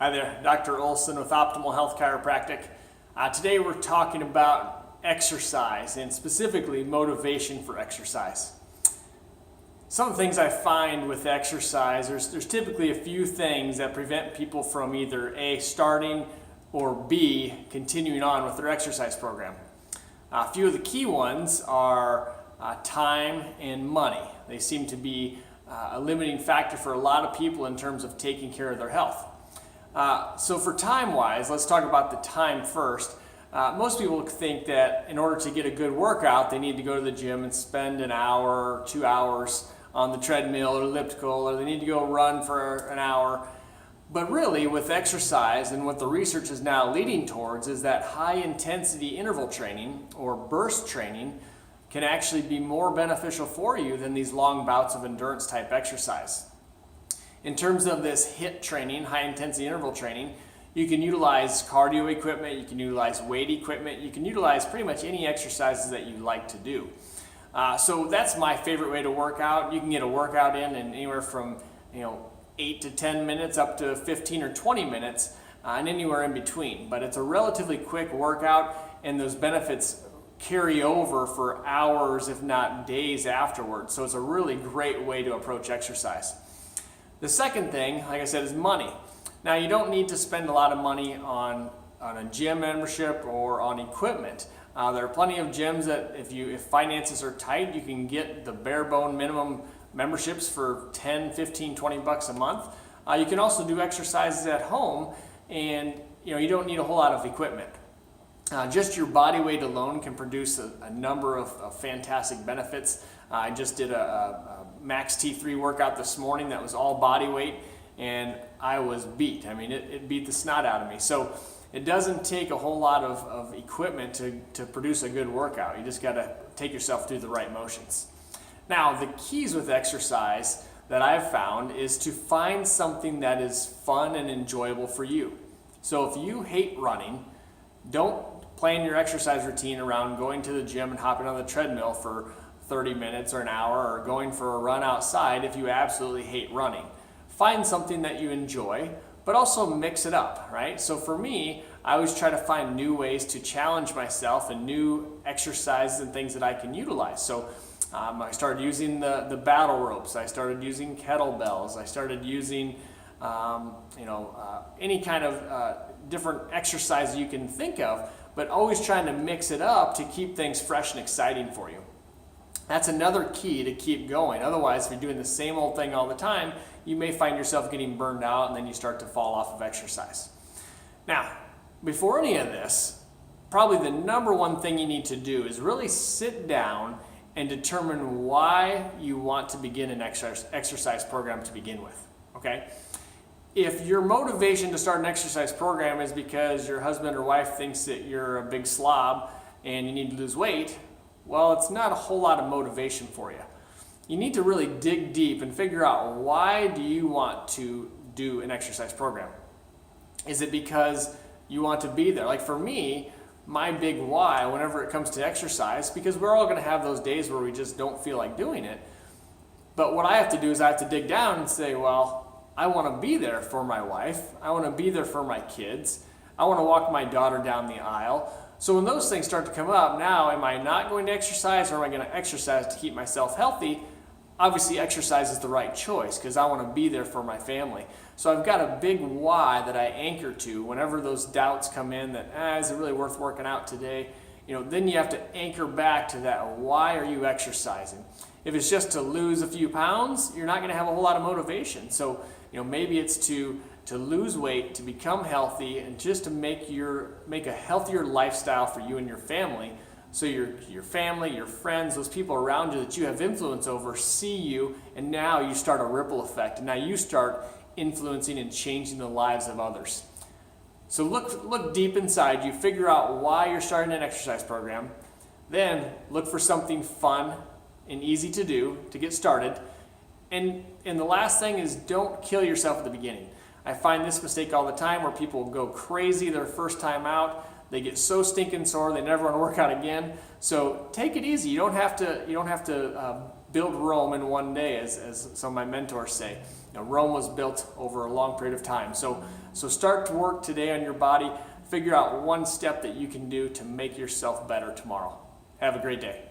Hi there, Dr. Olson with Optimal Health Chiropractic. Today we're talking about exercise and specifically motivation for exercise. Some of the things I find with exercise, there's typically a few things that prevent people from either A, starting, or B, continuing on with their exercise program. A few of the key ones are time and money. They seem to be a limiting factor for a lot of people in terms of taking care of their health. So for time-wise, let's talk about the time first. Most people think that in order to get a good workout, they need to go to the gym and spend an hour or 2 hours on the treadmill or elliptical, or they need to go run for an hour. But really, with exercise and what the research is now leading towards is that high-intensity interval training or burst training can actually be more beneficial for you than these long bouts of endurance-type exercise. In terms of this HIIT training, high intensity interval training, you can utilize cardio equipment, you can utilize weight equipment, you can utilize pretty much any exercises that you like to do. So that's my favorite way to work out. You can get a workout in anywhere from 8 to 10 minutes up to 15 or 20 minutes and anywhere in between. But it's a relatively quick workout and those benefits carry over for hours if not days afterwards. So it's a really great way to approach exercise. The second thing, like I said, is money. Now, you don't need to spend a lot of money on a gym membership or on equipment. There are plenty of gyms that if finances are tight, you can get the bare bone minimum memberships for 10, 15, 20 bucks a month. You can also do exercises at home and you don't need a whole lot of equipment. Just your body weight alone can produce a number of fantastic benefits. I just did a Max T3 workout this morning that was all body weight, and I was beat. I mean, it beat the snot out of me. So it doesn't take a whole lot of equipment to produce a good workout. You just got to take yourself through the right motions. Now, the keys with exercise that I've found is to find something that is fun and enjoyable for you. So if you hate running, don't plan your exercise routine around going to the gym and hopping on the treadmill for 30 minutes or an hour or going for a run outside if you absolutely hate running. Find something that you enjoy, but also mix it up, right? So for me, I always try to find new ways to challenge myself and new exercises and things that I can utilize. So I started using the battle ropes. I started using kettlebells. I started using any kind of different exercise you can think of, but always trying to mix it up to keep things fresh and exciting for you. That's another key to keep going. Otherwise, if you're doing the same old thing all the time, you may find yourself getting burned out and then you start to fall off of exercise. Now, before any of this, probably the number one thing you need to do is really sit down and determine why you want to begin an exercise program to begin with, okay? If your motivation to start an exercise program is because your husband or wife thinks that you're a big slob and you need to lose weight, well, it's not a whole lot of motivation for you. You need to really dig deep and figure out, why do you want to do an exercise program? Is it because you want to be there? Like for me, my big why whenever it comes to exercise, because we're all going to have those days where we just don't feel like doing it. But what I have to do is I have to dig down and say, well, I want to be there for my wife. I want to be there for my kids. I want to walk my daughter down the aisle. So when those things start to come up, now am I not going to exercise, or am I going to exercise to keep myself healthy? Obviously, exercise is the right choice because I want to be there for my family. So I've got a big why that I anchor to whenever those doubts come in that, is it really worth working out today? Then you have to anchor back to that. Why are you exercising? If it's just to lose a few pounds, you're not going to have a whole lot of motivation. So maybe it's to lose weight, to become healthy, and just to make a healthier lifestyle for you and your family. So your family, your friends, those people around you that you have influence over see you, and now you start a ripple effect. And now you start influencing and changing the lives of others. So look deep inside you, figure out why you're starting an exercise program. Then look for something fun and easy to do to get started. And the last thing is, don't kill yourself at the beginning. I find this mistake all the time where people go crazy their first time out. They get so stinking sore they never want to work out again. So take it easy. You don't have to build Rome in one day, as some of my mentors say. Rome was built over a long period of time. So start to work today on your body. Figure out one step that you can do to make yourself better tomorrow. Have a great day.